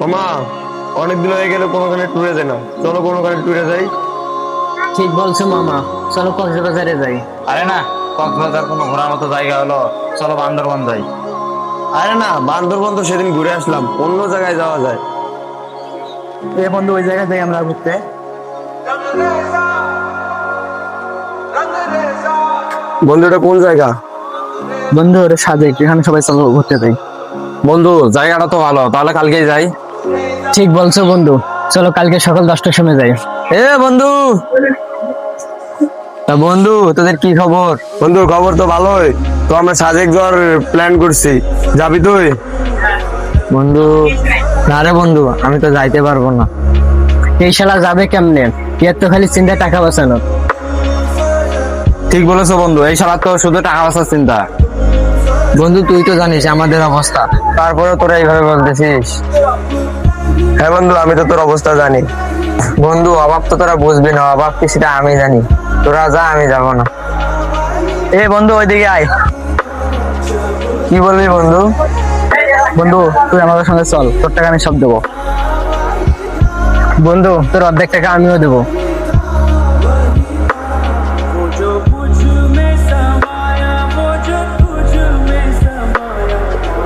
মামা, অনেকদিন হয়ে গেলে কোনোখানে ট্যুরে যাই না, চলো কোনোখানে ট্যুরে যাই। ঠিক বলছো মামা, চলো কক্সবাজারে যাই। আরে না, কক্সবাজার কোনো ঘোরার মতো জায়গা হলো? চলো বান্দরবান যাই। আরে না, বান্দরবন তো সেদিন ঘুরে আসলাম, অন্য জায়গায় যাওয়া যায়। এ বন্ধু, ওই জায়গায় যাই আমরা ঘুরতে। বন্ধু, এটা কোন জায়গা? বন্ধু, ওরে সাজেক, এখানে সবাই চলো ঘুরতে যাই। বন্ধু, জায়গাটা তো ভালো, তাহলে কালকেই যাই। ঠিক বলছো বন্ধু, চলো কালকে সকাল 10টার সময় যাই। এ বন্ধু, তা বন্ধু তোদের কি খবর? বন্ধু, খবর তো ভালোই। তো আমরা সাজেক যাওয়ার প্ল্যান করছি, যাবি তুই? বন্ধু, না রে বন্ধু, আমি তো যাইতে পারবো না। এই শালা যাবে কেমনে? এর তো খালি চিন্তা টাকা বাঁচানো। ঠিক বলেছো বন্ধু, এই শালা তো শুধু টাকা বাঁচার চিন্তা। বন্ধু, তুই তো জানিস আমাদের অবস্থা, তারপরে তোরা এইভাবে বলতেছিস। হ্যাঁ বন্ধু, আমি তো তোর অবস্থা জানি। বন্ধু, অভাব তো তোরা বুঝবি না, অভাব কি সেটা আমি জানি। তোরা যা, আমি যাব না। এ বন্ধু, ওইদিকে আয়। কি বলবি বন্ধু? বন্ধু, তুই আমাদের সঙ্গে চল, তোর টাকা আমি সব দেবো। বন্ধু, তোর অর্ধেক টাকা আমিও দেবো।